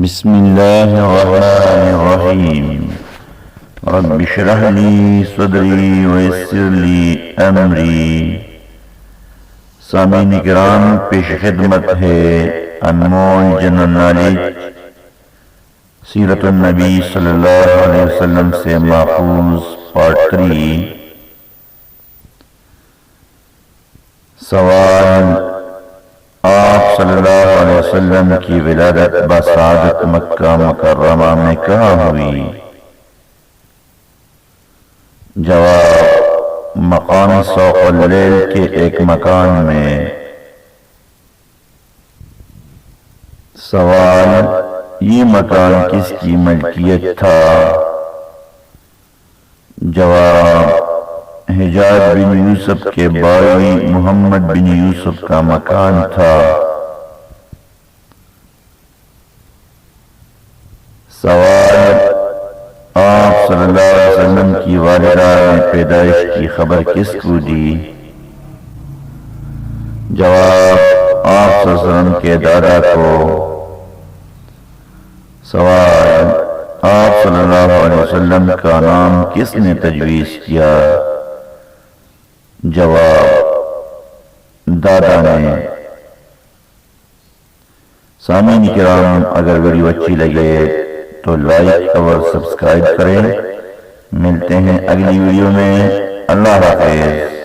بسم اللہ الرحمن الرحیم رب اشرح لی صدری ویسر لی امری۔ سامعین کرام، پیش خدمت ہے انمول جنرل نالج سیرت النبی صلی اللہ علیہ وسلم سے ماخوذ پارٹ 3۔ سوال: آپ صلی اللہ علیہ وسلم کی ولادت بسعادت مکہ مکرمہ میں کہاں ہوئی؟ جواب: مقام سوق اللیل کے ایک مکان میں۔ سوال: یہ مکان کس کی ملکیت تھا؟ جواب: حجاج بن یوسف کے بھائی محمد بن یوسف کا مکان تھا۔ سوال: آپ صلی اللہ علیہ وسلم کی والدہ نے پیدائش کی خبر کس کو دی؟ جواب: آپ صلی اللہ علیہ وسلم کے دادا کو۔ سوال: آپ صلی اللہ علیہ وسلم کا نام کس نے تجویز کیا؟ جواب: دادا نے۔ سامعین کرام، اگر ویڈیو اچھی لگے تو لائک اور سبسکرائب کریں۔ ملتے ہیں اگلی ویڈیو میں۔ اللہ حافظ۔